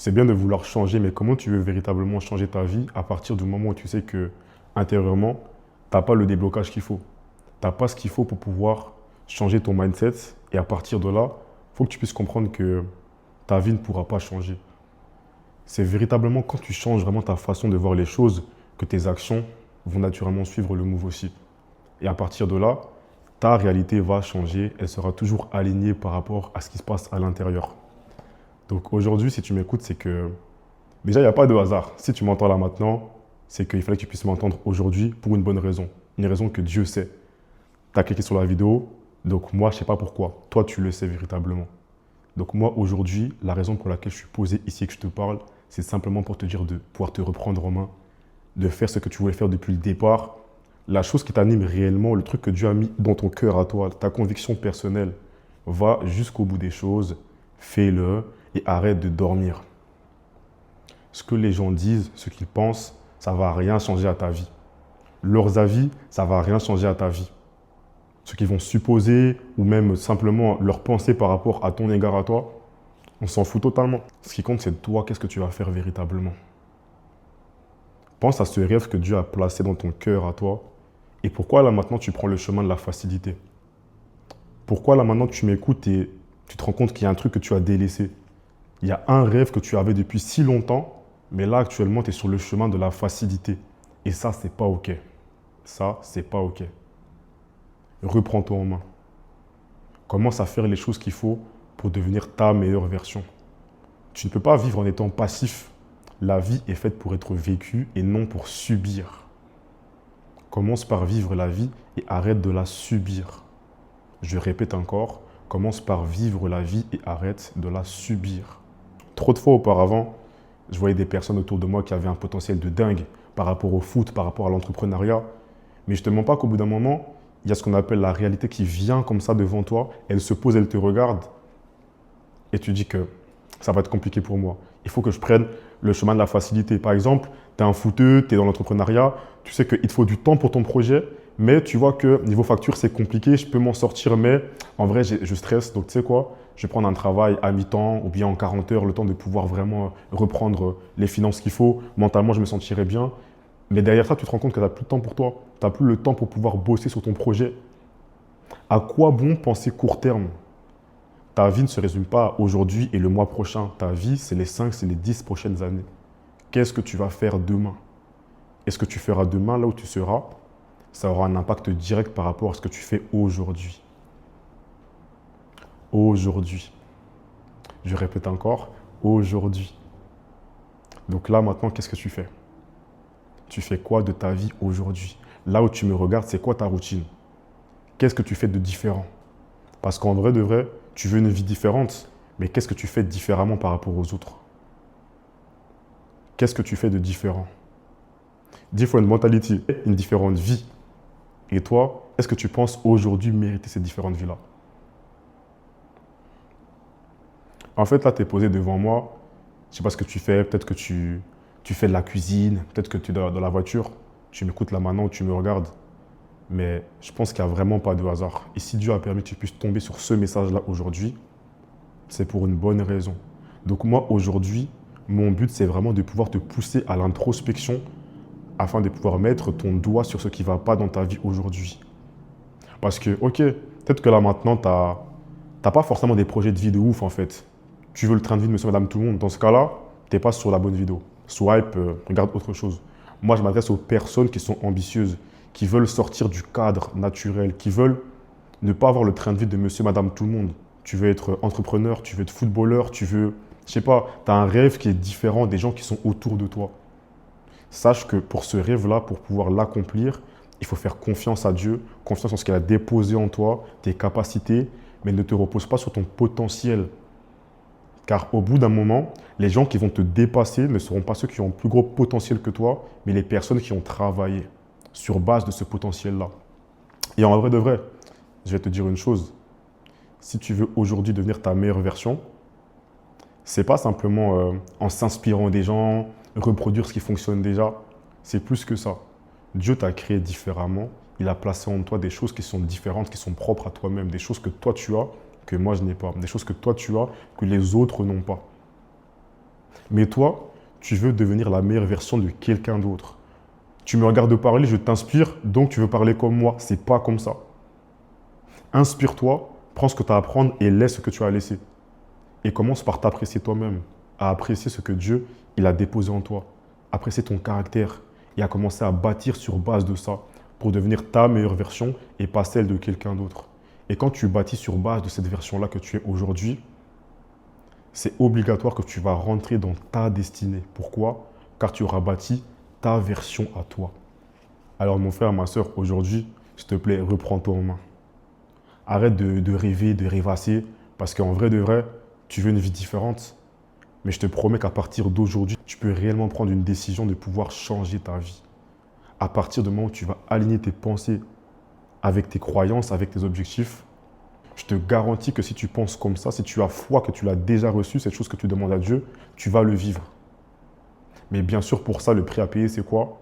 C'est bien de vouloir changer, mais comment tu veux véritablement changer ta vie à partir du moment où tu sais que intérieurement, tu n'as pas le déblocage qu'il faut. Tu n'as pas ce qu'il faut pour pouvoir changer ton mindset. Et à partir de là, il faut que tu puisses comprendre que ta vie ne pourra pas changer. C'est véritablement quand tu changes vraiment ta façon de voir les choses que tes actions vont naturellement suivre le move aussi. Et à partir de là, ta réalité va changer. Elle sera toujours alignée par rapport à ce qui se passe à l'intérieur. Donc aujourd'hui, si tu m'écoutes, c'est que déjà, il n'y a pas de hasard. Si tu m'entends là maintenant, c'est qu'il fallait que tu puisses m'entendre aujourd'hui pour une bonne raison. Une raison que Dieu sait. Tu as cliqué sur la vidéo, donc moi, je ne sais pas pourquoi. Toi, tu le sais véritablement. Donc moi, aujourd'hui, la raison pour laquelle je suis posé ici et que je te parle, c'est simplement pour te dire de pouvoir te reprendre en main, de faire ce que tu voulais faire depuis le départ, la chose qui t'anime réellement, le truc que Dieu a mis dans ton cœur à toi, ta conviction personnelle. Va jusqu'au bout des choses, fais-le et arrête de dormir. Ce que les gens disent, ce qu'ils pensent, ça ne va rien changer à ta vie. Leurs avis, ça ne va rien changer à ta vie. Ce qu'ils vont supposer ou même simplement leur pensée par rapport à ton égard à toi, on s'en fout totalement. Ce qui compte, c'est toi, qu'est-ce que tu vas faire véritablement. Pense à ce rêve que Dieu a placé dans ton cœur à toi. Et pourquoi là maintenant tu prends le chemin de la facilité? Pourquoi là maintenant tu m'écoutes et tu te rends compte qu'il y a un truc que tu as délaissé? Il y a un rêve que tu avais depuis si longtemps, mais là actuellement tu es sur le chemin de la facilité. Et ça, c'est pas OK. Ça, c'est pas OK. Reprends-toi en main. Commence à faire les choses qu'il faut pour devenir ta meilleure version. Tu ne peux pas vivre en étant passif. La vie est faite pour être vécue et non pour subir. Commence par vivre la vie et arrête de la subir. Je répète encore, commence par vivre la vie et arrête de la subir. Trop de fois auparavant, je voyais des personnes autour de moi qui avaient un potentiel de dingue par rapport au foot, par rapport à l'entrepreneuriat. Mais je ne te mens pas qu'au bout d'un moment, il y a ce qu'on appelle la réalité qui vient comme ça devant toi. Elle se pose, elle te regarde. Et tu dis que ça va être compliqué pour moi. Il faut que je prenne le chemin de la facilité. Par exemple, tu es un footeux, tu es dans l'entrepreneuriat, tu sais qu'il te faut du temps pour ton projet, mais tu vois que niveau facture, c'est compliqué, je peux m'en sortir, mais en vrai, je stresse. Donc, tu sais quoi, je vais prendre un travail à mi-temps ou bien en 40 heures, le temps de pouvoir vraiment reprendre les finances qu'il faut. Mentalement, je me sentirai bien. Mais derrière ça, tu te rends compte que tu n'as plus de temps pour toi. Tu n'as plus le temps pour pouvoir bosser sur ton projet. À quoi bon penser court terme? Ta vie ne se résume pas à aujourd'hui et le mois prochain. Ta vie, c'est les 5, c'est les 10 prochaines années. Qu'est-ce que tu vas faire demain? Et ce que tu feras demain, là où tu seras, ça aura un impact direct par rapport à ce que tu fais aujourd'hui. Aujourd'hui. Je répète encore, aujourd'hui. Donc là, maintenant, qu'est-ce que tu fais? Tu fais quoi de ta vie aujourd'hui? Là où tu me regardes, c'est quoi ta routine? Qu'est-ce que tu fais de différent? Parce qu'en vrai de vrai, tu veux une vie différente, mais qu'est-ce que tu fais différemment par rapport aux autres? Qu'est-ce que tu fais de différent? Different mentality, une différente vie. Et toi, est-ce que tu penses aujourd'hui mériter cette différente vie-là? En fait, là, tu es posé devant moi. Je ne sais pas ce que tu fais. Peut-être que tu fais de la cuisine. Peut-être que tu es dans la voiture. Tu m'écoutes là maintenant ou tu me regardes. Mais je pense qu'il n'y a vraiment pas de hasard. Et si Dieu a permis que tu puisses tomber sur ce message-là aujourd'hui, c'est pour une bonne raison. Donc moi, aujourd'hui, mon but, c'est vraiment de pouvoir te pousser à l'introspection afin de pouvoir mettre ton doigt sur ce qui ne va pas dans ta vie aujourd'hui. Parce que, ok, peut-être que là maintenant, tu n'as pas forcément des projets de vie de ouf en fait. Tu veux le train de vie de monsieur, madame, tout le monde. Dans ce cas-là, tu n'es pas sur la bonne vidéo. Swipe, regarde autre chose. Moi, je m'adresse aux personnes qui sont ambitieuses, qui veulent sortir du cadre naturel, qui veulent ne pas avoir le train de vie de monsieur, madame, tout le monde. Tu veux être entrepreneur, tu veux être footballeur, tu veux, je sais pas, tu as un rêve qui est différent des gens qui sont autour de toi. Sache que pour ce rêve-là, pour pouvoir l'accomplir, il faut faire confiance à Dieu, confiance en ce qu'il a déposé en toi, tes capacités, mais ne te repose pas sur ton potentiel. Car au bout d'un moment, les gens qui vont te dépasser ne seront pas ceux qui ont un plus gros potentiel que toi, mais les personnes qui ont travaillé sur base de ce potentiel-là. Et en vrai de vrai, je vais te dire une chose. Si tu veux aujourd'hui devenir ta meilleure version, c'est pas simplement en s'inspirant des gens, reproduire ce qui fonctionne déjà. C'est plus que ça. Dieu t'a créé différemment. Il a placé en toi des choses qui sont différentes, qui sont propres à toi-même, des choses que toi tu as, que moi je n'ai pas, des choses que toi tu as, que les autres n'ont pas. Mais toi, tu veux devenir la meilleure version de quelqu'un d'autre. Tu me regardes parler, je t'inspire, donc tu veux parler comme moi. C'est pas comme ça. Inspire-toi, prends ce que tu as à apprendre et laisse ce que tu as laissé. Et commence par t'apprécier toi-même, à apprécier ce que Dieu il a déposé en toi, apprécier ton caractère et à commencer à bâtir sur base de ça pour devenir ta meilleure version et pas celle de quelqu'un d'autre. Et quand tu bâtis sur base de cette version-là que tu es aujourd'hui, c'est obligatoire que tu vas rentrer dans ta destinée. Pourquoi? Car tu auras bâti ta version à toi. Alors mon frère, ma soeur, aujourd'hui, s'il te plaît, reprends-toi en main. Arrête de rêver, de rêvasser, parce qu'en vrai de vrai, tu veux une vie différente. Mais je te promets qu'à partir d'aujourd'hui, tu peux réellement prendre une décision de pouvoir changer ta vie. À partir du moment où tu vas aligner tes pensées avec tes croyances, avec tes objectifs, je te garantis que si tu penses comme ça, si tu as foi que tu l'as déjà reçu, cette chose que tu demandes à Dieu, tu vas le vivre. Mais bien sûr, pour ça, le prix à payer, c'est quoi?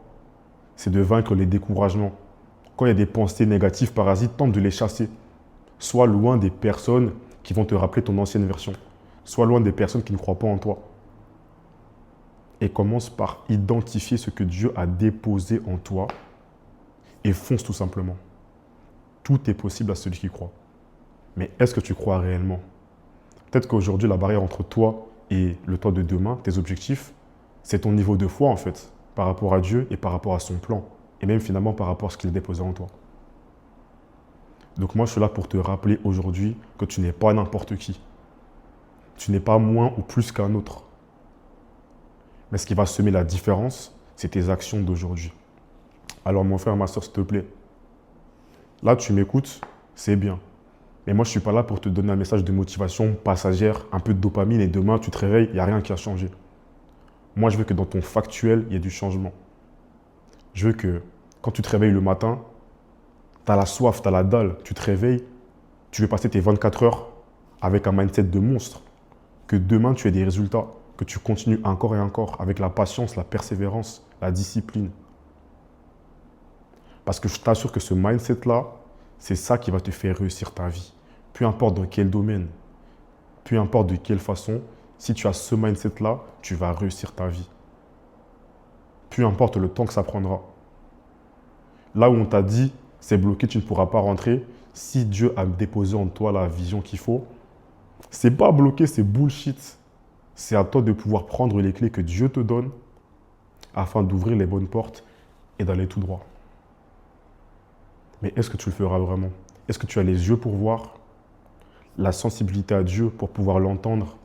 C'est de vaincre les découragements. Quand il y a des pensées négatives, parasites, tente de les chasser. Sois loin des personnes qui vont te rappeler ton ancienne version. Sois loin des personnes qui ne croient pas en toi. Et commence par identifier ce que Dieu a déposé en toi et fonce tout simplement. Tout est possible à celui qui croit. Mais est-ce que tu crois réellement? Peut-être qu'aujourd'hui, la barrière entre toi et le toi de demain, tes objectifs, c'est ton niveau de foi en fait, par rapport à Dieu et par rapport à son plan. Et même finalement par rapport à ce qu'il a déposé en toi. Donc moi, je suis là pour te rappeler aujourd'hui que tu n'es pas n'importe qui. Tu n'es pas moins ou plus qu'un autre. Mais ce qui va semer la différence, c'est tes actions d'aujourd'hui. Alors mon frère, ma soeur, s'il te plaît, là tu m'écoutes, c'est bien. Mais moi, je ne suis pas là pour te donner un message de motivation passagère, un peu de dopamine et demain, tu te réveilles, il n'y a rien qui a changé. Moi, je veux que dans ton factuel, il y ait du changement. Je veux que quand tu te réveilles le matin, tu as la soif, tu as la dalle, tu te réveilles, tu veux passer tes 24 heures avec un mindset de monstre. Que demain, tu aies des résultats, que tu continues encore et encore avec la patience, la persévérance, la discipline. Parce que je t'assure que ce mindset-là, c'est ça qui va te faire réussir ta vie. Peu importe dans quel domaine, peu importe de quelle façon, si tu as ce mindset-là, tu vas réussir ta vie. Peu importe le temps que ça prendra. Là où on t'a dit, c'est bloqué, tu ne pourras pas rentrer, si Dieu a déposé en toi la vision qu'il faut, c'est pas bloqué, c'est bullshit. C'est à toi de pouvoir prendre les clés que Dieu te donne afin d'ouvrir les bonnes portes et d'aller tout droit. Mais est-ce que tu le feras vraiment? Est-ce que tu as les yeux pour voir, la sensibilité à Dieu pour pouvoir l'entendre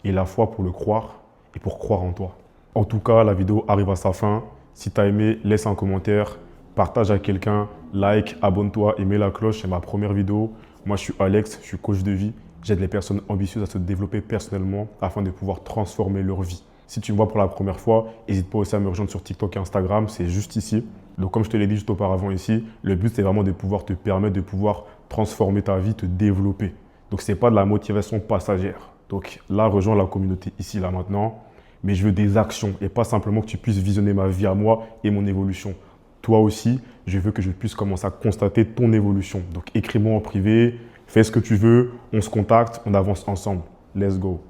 et la foi pour le croire et pour croire en toi? En tout cas, la vidéo arrive à sa fin. Si tu as aimé, laisse un commentaire, partage à quelqu'un, like, abonne-toi et mets la cloche. C'est ma première vidéo. Moi, je suis Alex, je suis coach de vie. J'aide les personnes ambitieuses à se développer personnellement afin de pouvoir transformer leur vie. Si tu me vois pour la première fois, n'hésite pas aussi à me rejoindre sur TikTok et Instagram, c'est juste ici. Donc comme je te l'ai dit juste auparavant ici, le but c'est vraiment de pouvoir te permettre de pouvoir transformer ta vie, te développer. Donc ce n'est pas de la motivation passagère. Donc là, rejoins la communauté ici, là, maintenant. Mais je veux des actions et pas simplement que tu puisses visionner ma vie à moi et mon évolution. Toi aussi, je veux que je puisse commencer à constater ton évolution. Donc écris-moi en privé, fais ce que tu veux, on se contacte, on avance ensemble. Let's go.